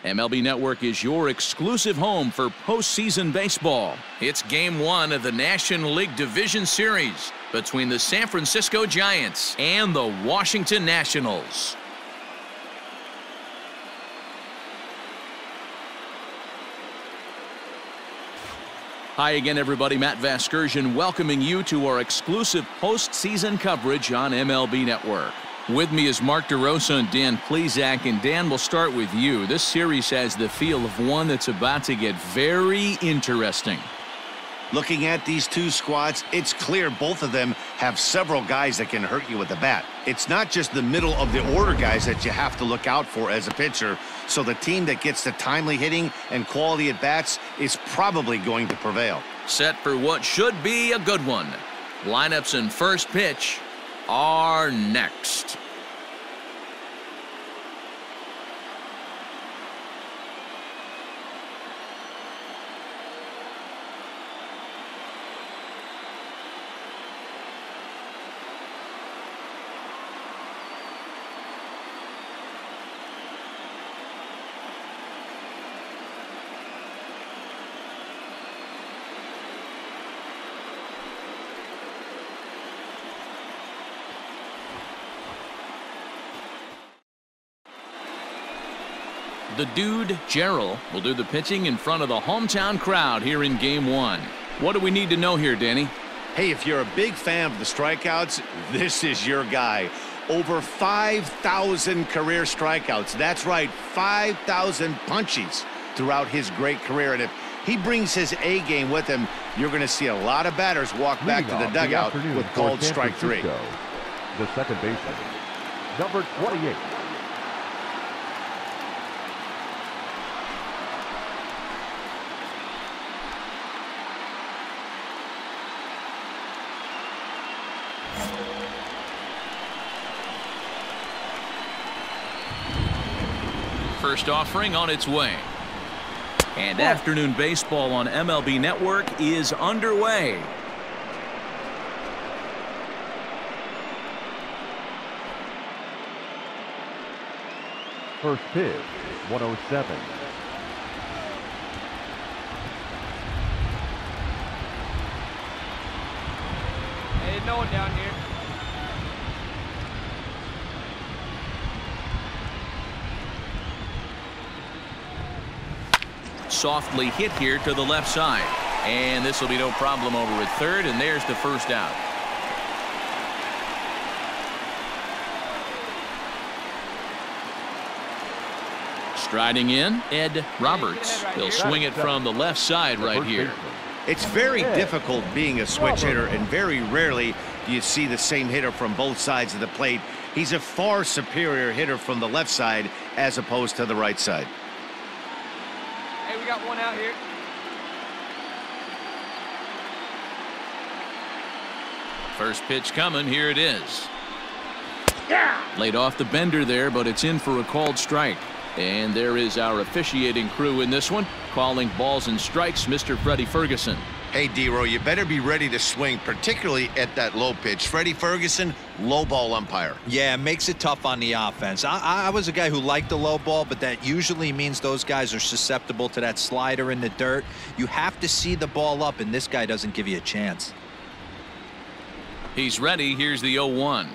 MLB Network is your exclusive home for postseason baseball. It's Game 1 of the National League Division Series between the San Francisco Giants and the Washington Nationals. Hi again, everybody. Matt Vasgersian welcoming you to our exclusive postseason coverage on MLB Network. With me is Mark DeRosa and Dan Plesac. And Dan, we'll start with you. This series has the feel of one that's about to get very interesting. Looking at these two squads, it's clear both of them have several guys that can hurt you with the bat. It's not just the middle of the order guys that you have to look out for as a pitcher. So the team that gets the timely hitting and quality at bats is probably going to prevail. Set for what should be a good one. Lineups and first pitch are next. The dude, Gerald, will do the pitching in front of the hometown crowd here in Game 1. What do we need to know here, Danny? Hey, if you're a big fan of the strikeouts, this is your guy. Over 5,000 career strikeouts. That's right, 5,000 punchies throughout his great career. And if he brings his A game with him, you're going to see a lot of batters walk back to the dugout with called strike three. The second baseman, number 28. First offering on its way. And afternoon baseball on MLB Network is underway. First pitch, 107. Hey, no one down here. Softly hit here to the left side. And this will be no problem over at third, and there's the first out. Striding in, Ed Roberts. He'll swing it from the left side right here. It's very difficult being a switch hitter, and very rarely do you see the same hitter from both sides of the plate. He's a far superior hitter from the left side as opposed to the right side. Hey, we got one out here. First pitch coming. Here it is. Laid off the bender there, but it's in for a called strike. And there is our officiating crew in this one, calling balls and strikes, Mr. Freddie Ferguson. Hey, D-Row, you better be ready to swing, particularly at that low pitch. Freddie Ferguson, low ball umpire. Yeah, it makes it tough on the offense. I was a guy who liked the low ball, but that usually means those guys are susceptible to that slider in the dirt. You have to see the ball up, and this guy doesn't give you a chance. He's ready. Here's the 0-1.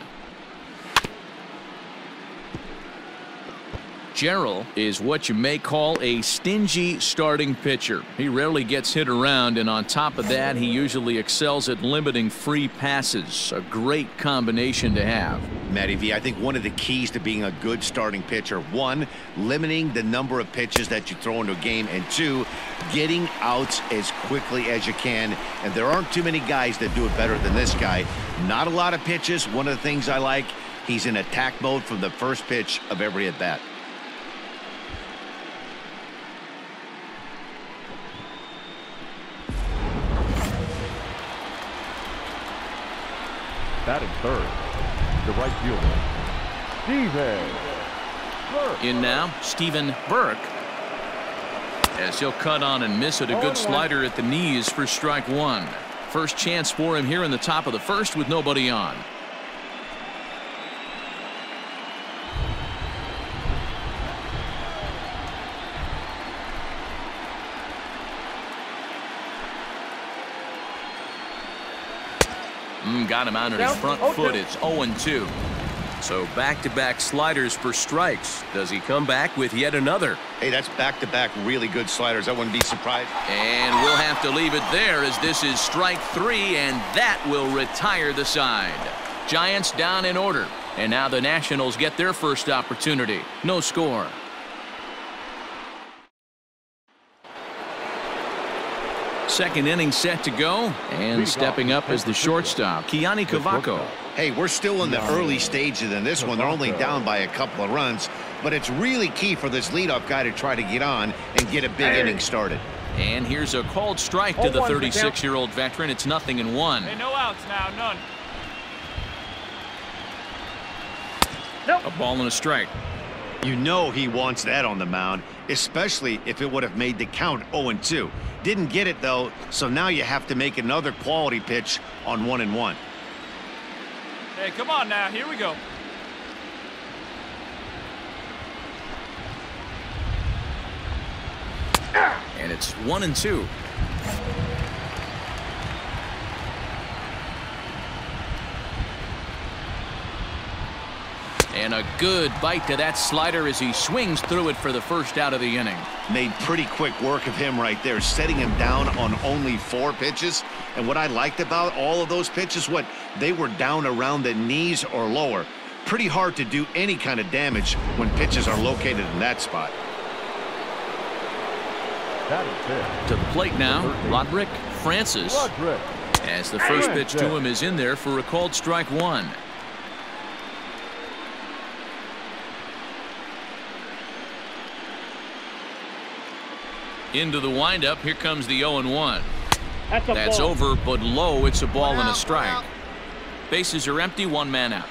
Gerald is what you may call a stingy starting pitcher. He rarely gets hit around, and on top of that, he usually excels at limiting free passes. A great combination to have. Matty V, I think one of the keys to being a good starting pitcher, one, limiting the number of pitches that you throw into a game, and two, getting outs as quickly as you can. And there aren't too many guys that do it better than this guy. Not a lot of pitches. One of the things I like, he's in attack mode from the first pitch of every at bat. Batting third, the right fielder, Steven Burke. In now, Stephen Burke. As he'll cut on and miss it. A good slider at the knees for strike one. First chance for him here in the top of the first with nobody on. Got him out on his front foot. It's 0-2. So back-to-back sliders for strikes. Does he come back with yet another? Hey, that's back-to-back really good sliders. I wouldn't be surprised. And we'll have to leave it there as this is strike 3, and that will retire the side. Giants down in order. And now the Nationals get their first opportunity. No score. Second inning set to go, and stepping up as the shortstop, Kiani Cavaco. Hey, we're still in the early stages in this one. They're only down by a couple of runs, but it's really key for this leadoff guy to try to get on and get a big inning started. And here's a called strike to the 36-year-old veteran. It's 0-1. Hey, no outs now, none. A ball and a strike. You know he wants that on the mound, especially if it would have made the count 0-2. Didn't get it, though, so now you have to make another quality pitch on 1-1. Hey, come on now. Here we go. And it's 1-2. And a good bite to that slider as he swings through it for the first out of the inning. Made pretty quick work of him right there, setting him down on only 4 pitches. And what I liked about all of those pitches, they were down around the knees or lower. Pretty hard to do any kind of damage when pitches are located in that spot. To the plate now, Roderick Francis. As the first pitch to him is in there for a called strike 1. Into the windup. Here comes the 0-1. That's over, but low. It's a ball and a strike. Bases are empty. 1 man out.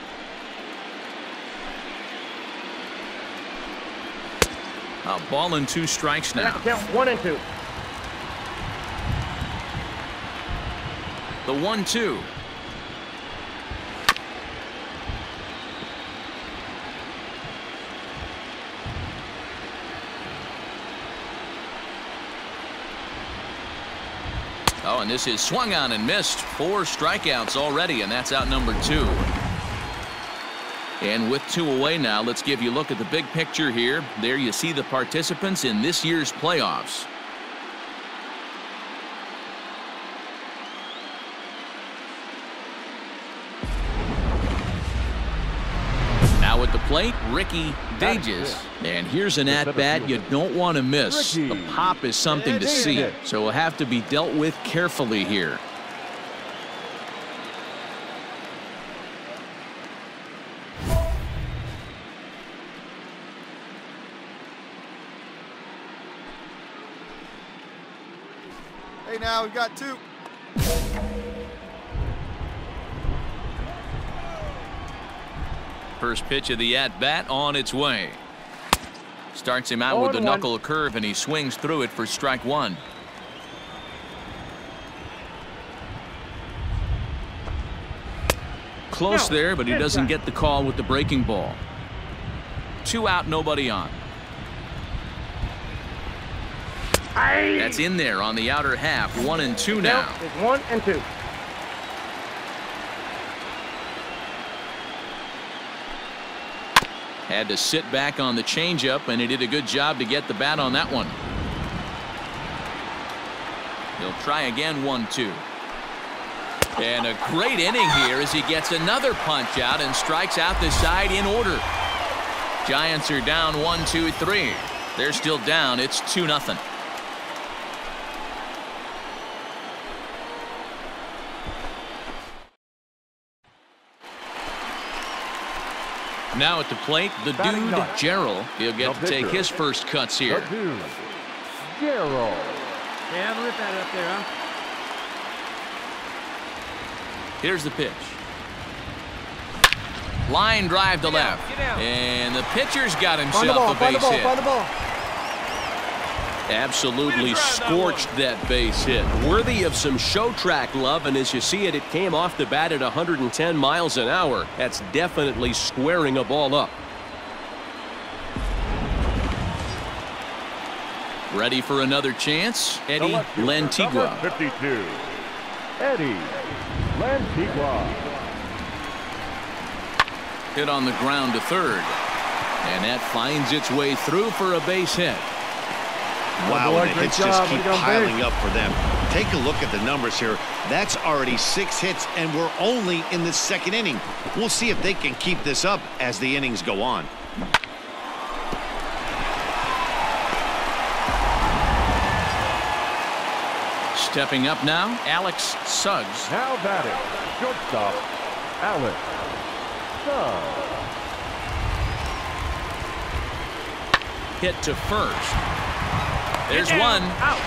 A ball and 2 strikes now. 1-2. The 1-2. Oh, and this is swung on and missed. 4 strikeouts already, and that's out number 2. And with 2 away now, let's give you a look at the big picture here. There you see the participants in this year's playoffs. Now at the plate, Ricky Dages. And here's an at-bat you don't want to miss. The pop is something to see, so will have to be dealt with carefully here. Hey, now we've got 2. First pitch of the at-bat on its way. Starts him out with the knuckle curve, and he swings through it for strike 1. Close there, but he doesn't get the call with the breaking ball. 2 out, nobody on. That's in there on the outer half. 1-2 now. It's 1-2. Had to sit back on the changeup, and he did a good job to get the bat on that one. He'll try again. 1-2. And a great inning here as he gets another punch out and strikes out the side in order. Giants are down 1-2-3. They're still down. It's 2-0. Now at the plate, the dude, Gerald. He'll get to take his first cuts here. Gerald. Yeah, I'm with that up there, huh? Here's the pitch. Line drive to left. And the pitcher's got himself a base hit. Find the ball. Absolutely scorched that base hit. Worthy of some show track love, and as you see it, it came off the bat at 110 miles an hour. That's definitely squaring a ball up. Ready for another chance? Eddie Lantigua. 52. Eddie Hit on the ground to third. And that finds its way through for a base hit. Wow, the hits just keep piling up for them. Take a look at the numbers here. That's already 6 hits, and we're only in the 2nd inning. We'll see if they can keep this up as the innings go on. Stepping up now, Alex Suggs. Now batting, shortstop, Alex Suggs. Hit to first. There's one. Out.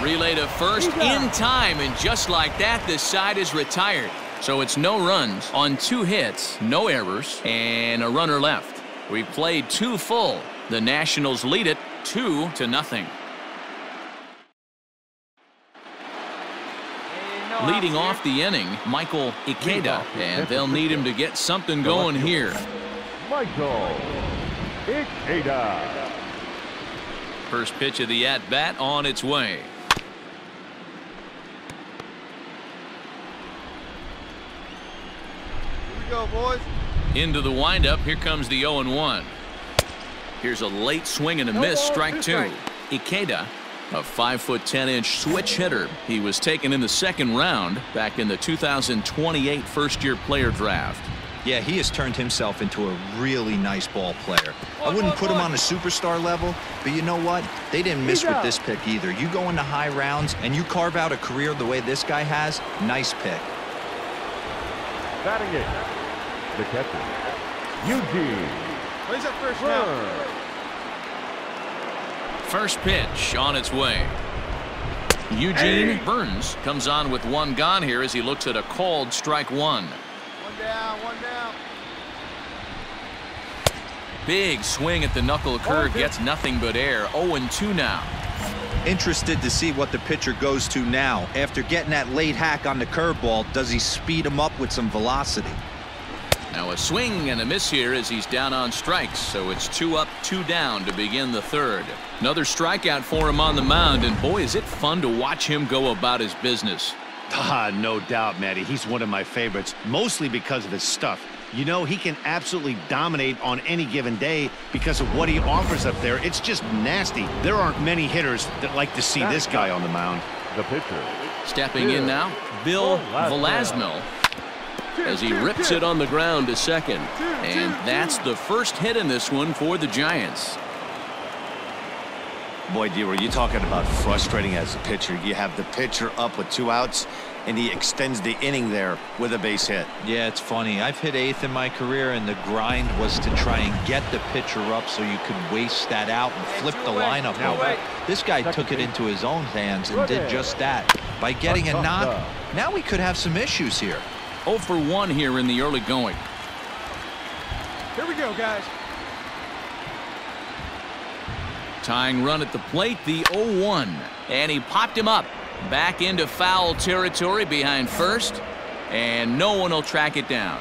Relay to first in time, and just like that, this side is retired. So it's no runs on 2 hits, no errors, and a runner left. We've played 2 full. The Nationals lead it 2-0. Leading off the inning, Michael Ikeda, and they'll need him to get something going here. Michael Ikeda. First pitch of the at-bat on its way. Here we go, boys. Into the windup, here comes the 0-1. Here's a late swing and a miss, strike 2. Ikeda, a 5'10" switch hitter. He was taken in the 2nd round back in the 2028 first-year player draft. Yeah, he has turned himself into a really nice ball player. I wouldn't put him on a superstar level, but you know what? They didn't miss with this pick either. You go into high rounds and you carve out a career the way this guy has, nice pick. Batting it, the catcher, Eugene. Plays up first now. First pitch on its way. Eugene Burns comes on with 1 gone here as he looks at a called strike 1. One down. Big swing at the knuckle curve, gets nothing but air. 0-2 now. Interested to see what the pitcher goes to now. After getting that late hack on the curveball, does he speed him up with some velocity? Now a swing and a miss here as he's down on strikes, so it's 2 up, 2 down to begin the 3rd. Another strikeout for him on the mound, and boy, is it fun to watch him go about his business. No doubt, Matty. He's one of my favorites, mostly because of his stuff. You know, he can absolutely dominate on any given day because of what he offers up there. It's just nasty. There aren't many hitters that like to see this guy on the mound. The pitcher. Stepping in now, Bill Velasquez, as he rips it on the ground to second. And that's the first hit in this one for the Giants. Boy, D, were you talking about frustrating as a pitcher? You have the pitcher up with 2 outs, and he extends the inning there with a base hit. Yeah, it's funny. I've hit 8th in my career, and the grind was to try and get the pitcher up so you could waste that out and flip the lineup over. This guy took it into his own hands and did just that. By getting a knock, now we could have some issues here. 0 for 1 here in the early going. Here we go, guys. Tying run at the plate, the 0-1. And he popped him up. Back into foul territory behind first. And no one will track it down.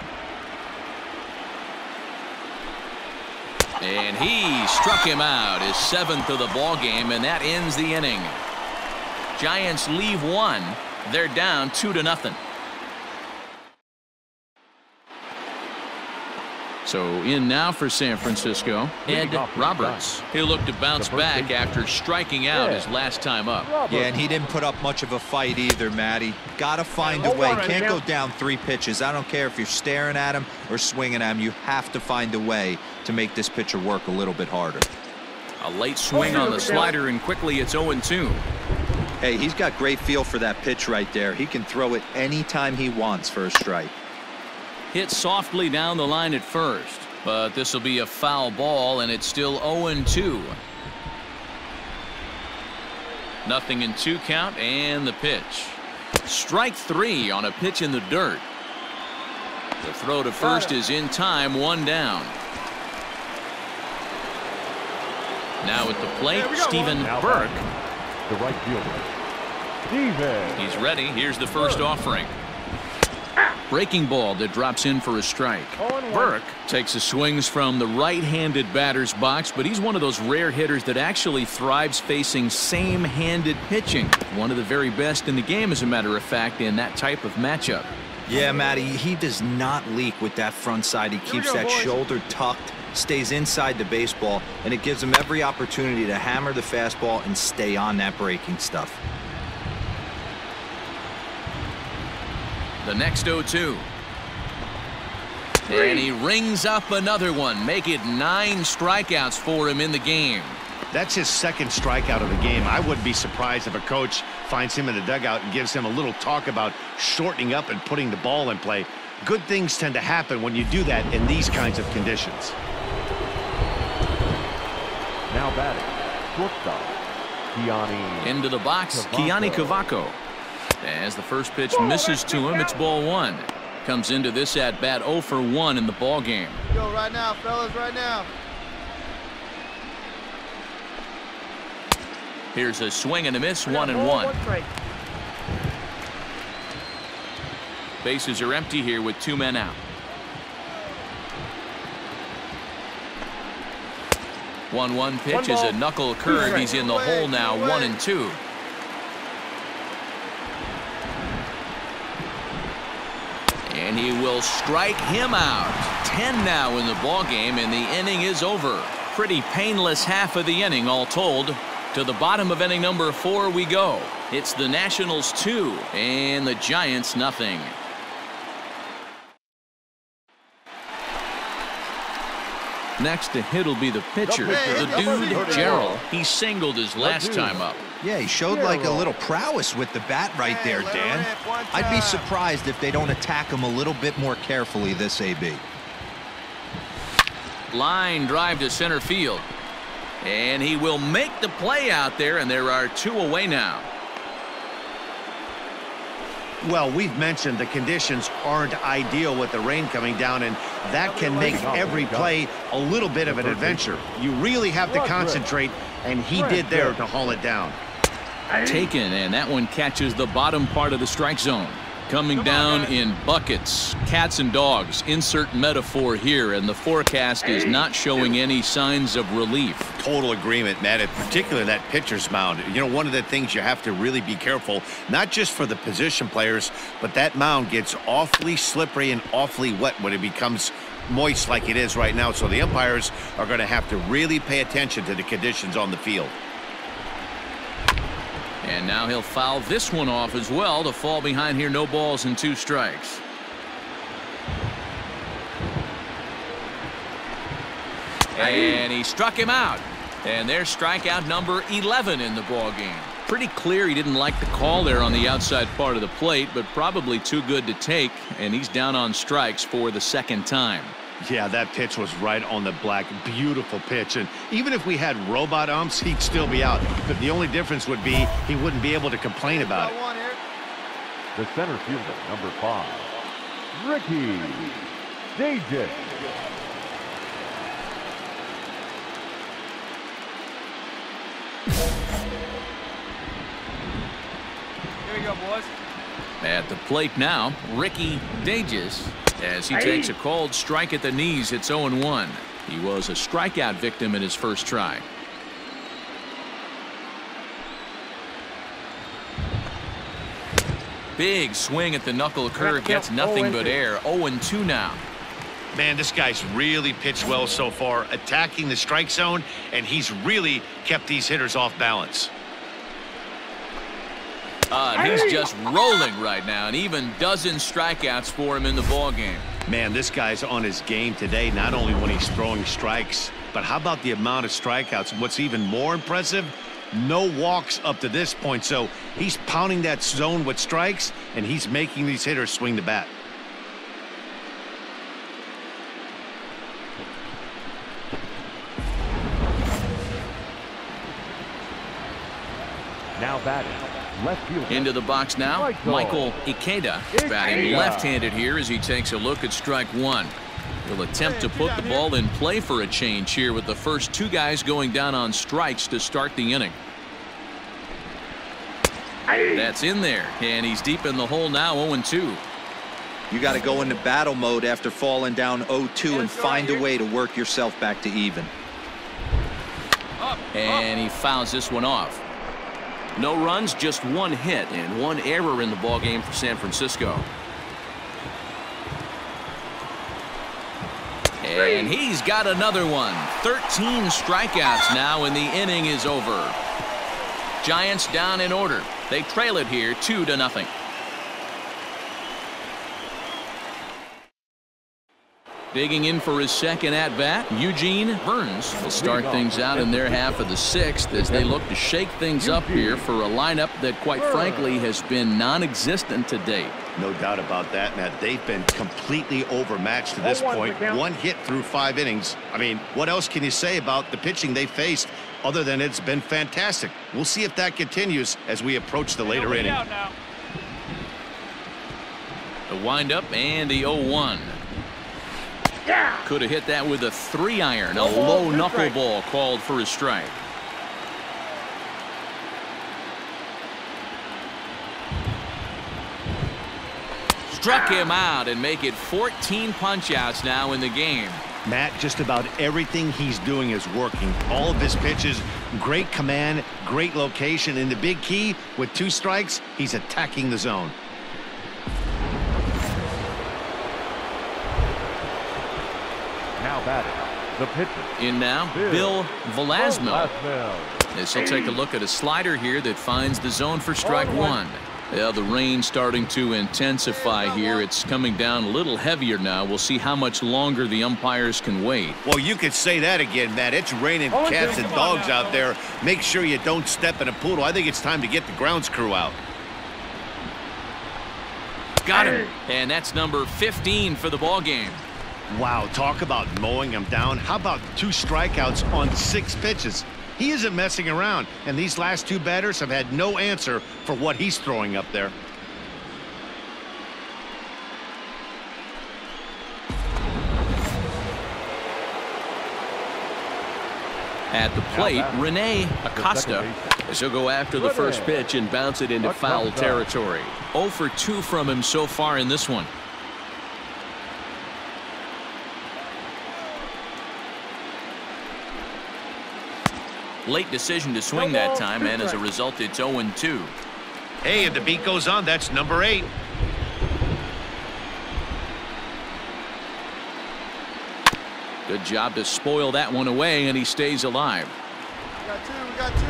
And he struck him out, his 7th of the ball game, and that ends the inning. Giants leave 1. They're down 2-0. So in now for San Francisco, Ed Roberts. He'll look to bounce back after striking out his last time up. Yeah, and he didn't put up much of a fight either, Matty. Got to find a way. Can't go down 3 pitches. I don't care if you're staring at him or swinging at him. You have to find a way to make this pitcher work a little bit harder. A late swing on the slider, and quickly it's 0-2. Hey, he's got great feel for that pitch right there. He can throw it anytime he wants for a strike. Hit softly down the line at first, but this will be a foul ball, and it's still 0-2. Nothing in 2 count, and the pitch. Strike 3 on a pitch in the dirt. The throw to first is in time, 1 down. Now at the plate, Stephen Burke. The right fielder, Steven. He's ready. Here's the first offering. Breaking ball that drops in for a strike. Burke takes his swings from the right-handed batter's box, but he's one of those rare hitters that actually thrives facing same-handed pitching. One of the very best in the game, as a matter of fact, in that type of matchup. Yeah, Matty, he does not leak with that front side. He keeps that shoulder tucked, stays inside the baseball, and it gives him every opportunity to hammer the fastball and stay on that breaking stuff. The next 0-2. And he rings up another one. Make it 9 strikeouts for him in the game. That's his second strikeout of the game. I wouldn't be surprised if a coach finds him in the dugout and gives him a little talk about shortening up and putting the ball in play. Good things tend to happen when you do that in these kinds of conditions. Now batting, shortstop, Kiani. Into the box, Kiani Cavaco. As the first pitch misses to him, it's ball 1. Comes into this at-bat 0 for 1 in the ball game. Go right now, fellas, right now. Here's a swing and a miss, 1-1. Bases are empty here with 2 men out. 1-1 pitch is a knuckle curve. He's in the hole now, 1-2. And he will strike him out. 10 now in the ball game, and the inning is over. Pretty painless half of the inning, all told. To the bottom of inning number 4 we go. It's the Nationals 2 and the Giants nothing. Next to hit will be the pitcher, the dude Gerald. He singled his last time up. Yeah, he showed like a little prowess with the bat right there, Dan. I'd be surprised if they don't attack him a little bit more carefully this AB. Line drive to center field. And he will make the play out there, and there are 2 away now. Well, we've mentioned the conditions aren't ideal with the rain coming down, and that can make every play a little bit of an adventure. You really have to concentrate, and he did there to haul it down. Taken, and that one catches the bottom part of the strike zone. Coming down in buckets, cats and dogs, insert metaphor here, and the forecast is not showing any signs of relief. Total agreement, Matt, and particularly that pitcher's mound. You know, one of the things you have to really be careful, not just for the position players, but that mound gets awfully slippery and awfully wet when it becomes moist like it is right now. So the umpires are going to have to really pay attention to the conditions on the field. And now he'll foul this one off as well to fall behind here. No balls and 2 strikes. And he struck him out. And there's strikeout number 11 in the ball game. Pretty clear he didn't like the call there on the outside part of the plate, but probably too good to take. And he's down on strikes for the 2nd time. Yeah, that pitch was right on the black. Beautiful pitch. And even if we had robot umps, he'd still be out. But the only difference would be he wouldn't be able to complain about it. The center fielder, number 5, Ricky Dages. Here we go, boys. At the plate now, Ricky Dages. As he takes a called strike at the knees, it's 0-1. He was a strikeout victim in his first try. Big swing at the knuckle curve, gets nothing but air. 0-2 now. Man, this guy's really pitched well so far, attacking the strike zone, and he's really kept these hitters off balance. He's just rolling right now, and even dozen strikeouts for him in the ball game. Man, this guy's on his game today, not only when he's throwing strikes, but how about the amount of strikeouts? What's even more impressive, no walks up to this point. So he's pounding that zone with strikes, and he's making these hitters swing the bat. Now batting, left fielder. Into the box now, Michael Ikeda, batting left-handed here as he takes a look at strike 1. He'll attempt to put the ball in play for a change here with the first 2 guys going down on strikes to start the inning. That's in there, and he's deep in the hole now, 0-2. You got to go into battle mode after falling down 0-2 and find a way to work yourself back to even. And he fouls this one off. No runs, just one hit and one error in the ball game for San Francisco. And he's got another one. 13 strikeouts now, and the inning is over. Giants down in order. They trail it here 2-0. Digging in for his second at-bat, Eugene Burns will start things out in their half of the sixth as they look to shake things up here for a lineup that, quite frankly, has been non-existent to date. No doubt about that, Matt. They've been completely overmatched to this point. One hit through 5 innings. I mean, what else can you say about the pitching they faced other than it's been fantastic? We'll see if that continues as we approach the later inning. The windup and the 0-1. Could have hit that with a 3-iron. A low knuckleball called for a strike. Struck him out and make it 14 punch-outs now in the game. Matt, just about everything he's doing is working. All of his pitches, great command, great location, and the big key, with 2 strikes, he's attacking the zone. Now batting, the pitcher. In now, Bill Velasquez. This will take a look at a slider here that finds the zone for strike 1. Yeah, the rain starting to intensify here. It's coming down a little heavier now. We'll see how much longer the umpires can wait. Well, you could say that again, Matt. It's raining cats and dogs out there. Make sure you don't step in a poodle. I think it's time to get the grounds crew out. Got him. And that's number 15 for the ball game. Wow, talk about mowing him down. How about 2 strikeouts on 6 pitches? He isn't messing around, and these last 2 batters have had no answer for what he's throwing up there. At the plate, Rene Acosta, as he'll go after the first pitch and bounce it into foul territory. 0 for 2 from him so far in this one. Late decision to swing that time, and as a result, it's 0-2. Hey, and the beat goes on. That's number 8. Good job to spoil that one away, and he stays alive. We got 2.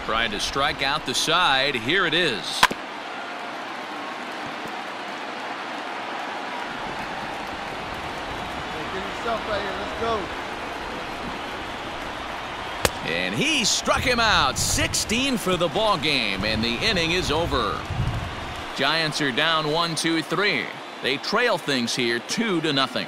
Trying to strike out the side. Here it is. Hey, get yourself right here. Let's go. And he struck him out. 16 for the ball game, and the inning is over. Giants are down 1-2-3. They trail things here 2-0.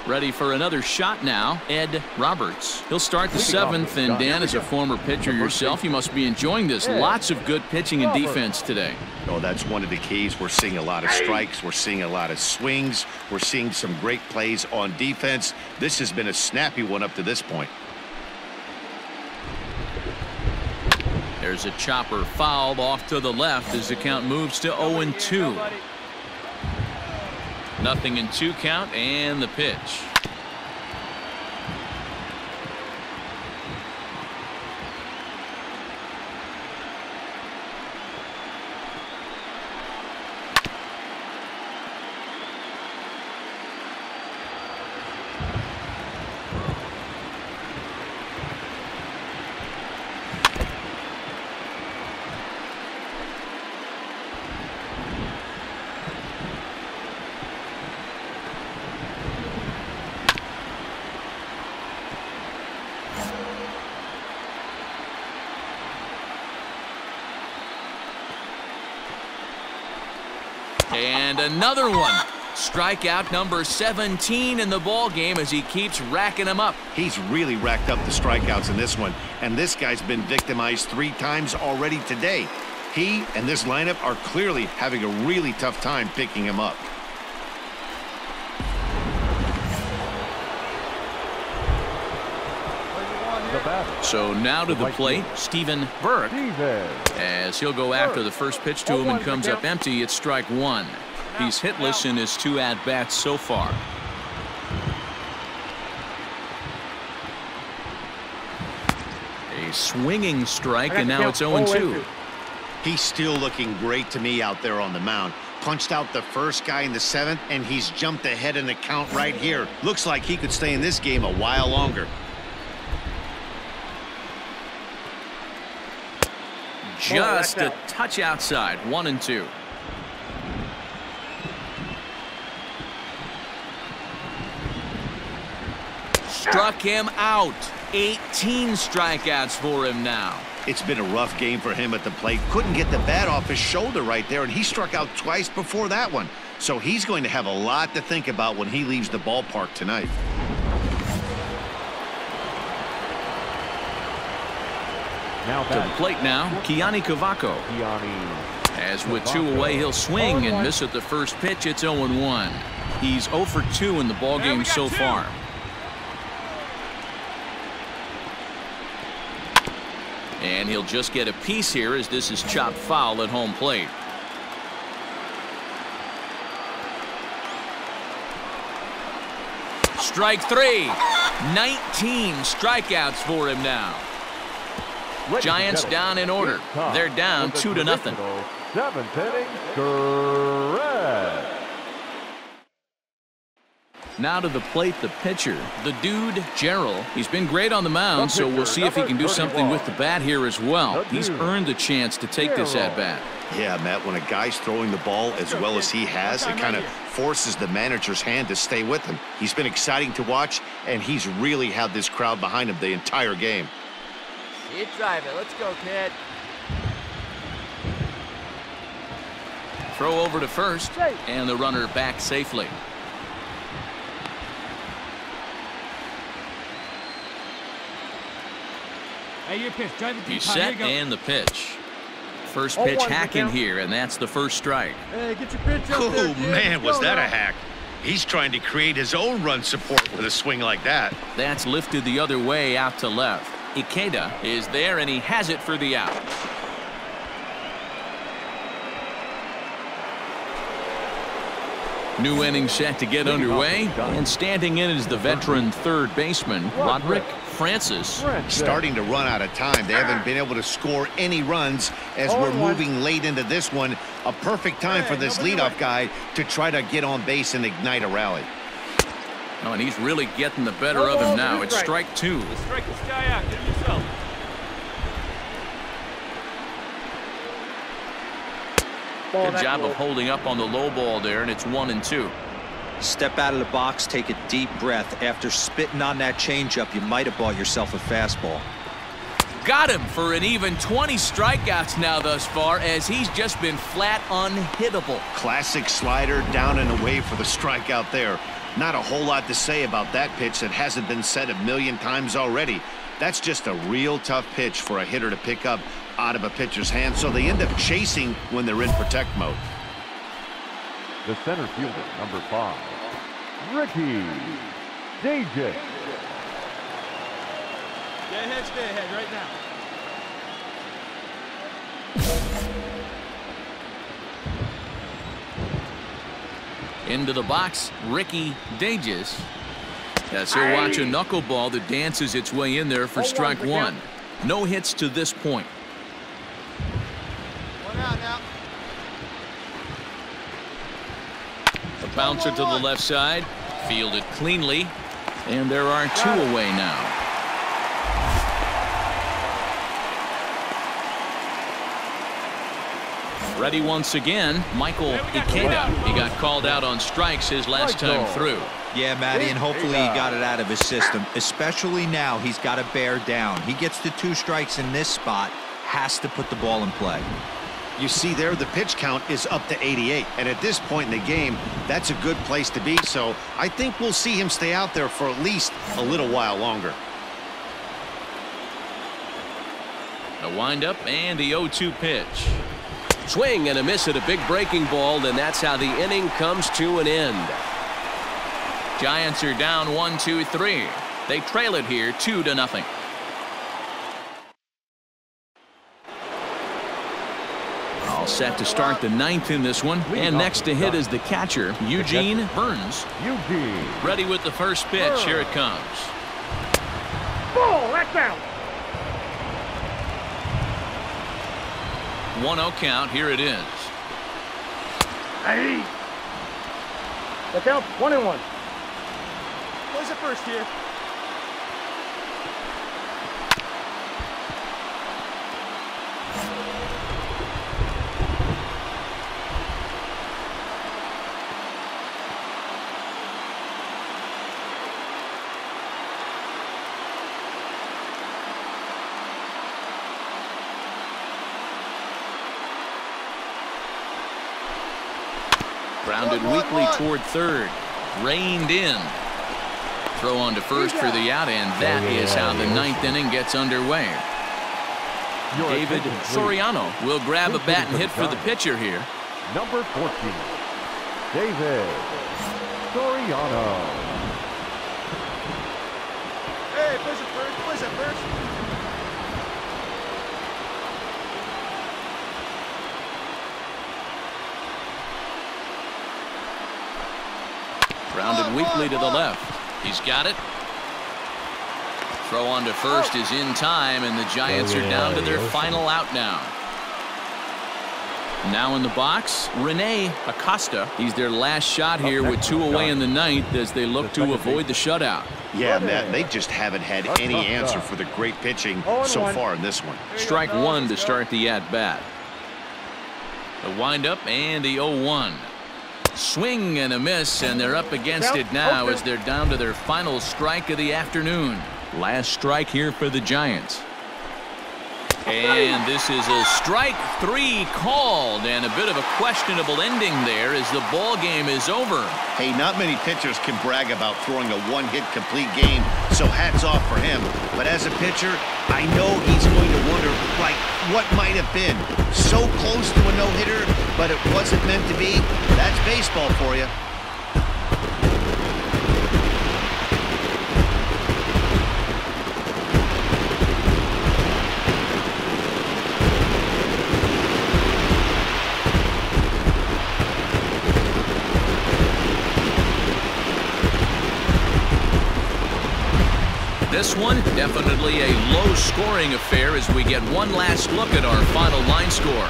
Ready for another shot now, Ed Roberts. He'll start the 7th, and Dan, as a former pitcher yourself, you must be enjoying this. Lots of good pitching and defense today. Oh, that's one of the keys. We're seeing a lot of strikes. We're seeing a lot of swings. We're seeing some great plays on defense. This has been a snappy one up to this point. There's a chopper fouled off to the left as the count moves to 0-2. Nothing in 2 count, and the pitch. And another one. Strikeout number 17 in the ball game as he keeps racking them up. He's really racked up the strikeouts in this one, and this guy's been victimized 3 times already today. He and this lineup are clearly having a really tough time picking him up. Where's So now to the plate, Stephen Burke. As he'll go after the first pitch to him and comes up empty, it's strike one. He's hitless in his 2 at-bats so far. A swinging strike, and now it's 0-2. He's still looking great to me out there on the mound. Punched out the first guy in the 7th, and he's jumped ahead in the count right here. Looks like he could stay in this game a while longer. Just a touch outside, 1-2. Struck him out. 18 strikeouts for him now. It's been a rough game for him at the plate. Couldn't get the bat off his shoulder right there, and he struck out twice before that one. So he's going to have a lot to think about when he leaves the ballpark tonight. Now to the plate now, Kiani Cavaco. As with 2 away, he'll swing and miss at the first pitch. It's 0-1. He's 0 for 2 in the ballgame so far. And he'll just get a piece here as this is chopped foul at home plate. Strike 3. 19 strikeouts for him now. Giants down in order. They're down 2-0. 7th inning, correct. Now to the plate, the pitcher, the dude, Gerald. He's been great on the mound, so we'll see if he can do something with the bat here as well. He's earned a chance to take this at-bat. Yeah, Matt, when a guy's throwing the ball as well as he has, it kind of forces the manager's hand to stay with him. He's been exciting to watch, and he's really had this crowd behind him the entire game. See it, drive it. Let's go, kid. Throw over to first, and the runner back safely. Hey, your pitch. Drive it deep. He's set and the pitch. First pitch hacking here, and that's the first strike. Hey, get your pitch up there, Oh, man, was that a hack. He's trying to create his own run support with a swing like that. That's lifted the other way out to left. Ikeda is there, and he has it for the out. New inning set to get underway, and standing in is the veteran third baseman, Roderick Francis. Starting to run out of time. They haven't been able to score any runs as we're moving late into this one. A perfect time for this leadoff guy to try to get on base and ignite a rally. Oh, and he's really getting the better of him now. It's strike 2. Let's strike this guy out. Get him yourself. Good job of holding up on the low ball there, and it's 1-2. Step out of the box, take a deep breath. After spitting on that changeup, you might have bought yourself a fastball. Got him for an even 20 strikeouts now thus far, as he's just been flat unhittable. Classic slider down and away for the strikeout there. Not a whole lot to say about that pitch that hasn't been said a million times already. That's just a real tough pitch for a hitter to pick up out of a pitcher's hand, so they end up chasing when they're in protect mode. The center fielder, number 5, Ricky DJ. Stay ahead right now. Into the box, Ricky Dages. As he'll watch a knuckleball that dances its way in there for strike 1. No hits to this point. One out now. A bouncer to the left side, fielded cleanly, and there are 2 away now. Ready once again, Michael Ikeda. He got called out on strikes his last time through. Yeah, Matty, and hopefully he got it out of his system. Especially now, he's got to bear down. He gets the 2 strikes in this spot, has to put the ball in play. You see there, the pitch count is up to 88, and at this point in the game, that's a good place to be, so I think we'll see him stay out there for at least a little while longer. The windup and the 0-2 pitch. Swing and a miss at a big breaking ball, and that's how the inning comes to an end. Giants are down 1-2-3. They trail it here 2-0. All set to start the 9th in this one. And next to hit is the catcher, Eugene Burns. Eugene. Ready with the first pitch. Here it comes. Ball, that's out. 1-0 count. Here it is. Hey. The count 1-1. Where's the first here? Grounded weakly toward third. Reined in. Throw on to first for the out, and that is how the 9th inning gets underway. David Soriano will grab a bat and hit for the pitcher here. Number 14, David Soriano. Hey, push it first, push it first. Grounded weakly to the left. He's got it. Throw on to first is in time, and the Giants are down to their final out now. Now in the box, Rene Acosta. He's their last shot here with 2 away in the 9th as they look to avoid the shutout. Yeah, Matt, they just haven't had any answer for the great pitching so far in this one. Strike 1 to start the at-bat. The windup and the 0-1. Swing and a miss, and they're up against it now as they're down to their final strike of the afternoon. Last strike here for the Giants. And this is a strike 3 called, and a bit of a questionable ending there as the ball game is over. Hey, not many pitchers can brag about throwing a one-hit complete game, so hats off for him. But as a pitcher, I know he's going to wonder, like, what might have been. So close to a no-hitter, but it wasn't meant to be. That's baseball for you. This one, definitely a low-scoring affair as we get one last look at our final line score.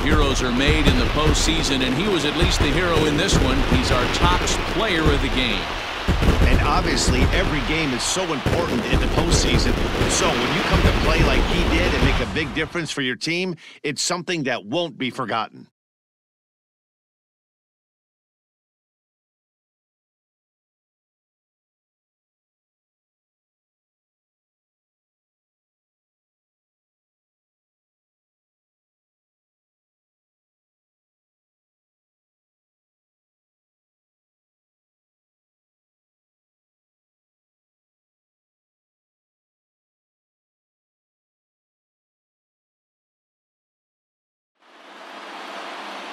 Heroes are made in the postseason, and he was at least the hero in this one. He's our top player of the game. And obviously, every game is so important in the postseason. So when you come to play like he did and make a big difference for your team, it's something that won't be forgotten.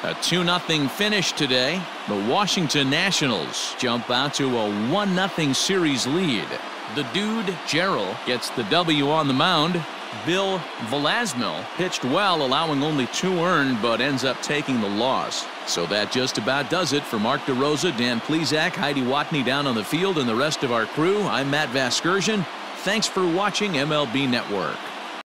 A 2-0 finish today. The Washington Nationals jump out to a 1-0 series lead. The dude, Gerald, gets the W on the mound. Bill Velasquez pitched well, allowing only 2 earned, but ends up taking the loss. So that just about does it for Mark DeRosa, Dan Plesac, Heidi Watney down on the field, and the rest of our crew. I'm Matt Vasgersian. Thanks for watching MLB Network.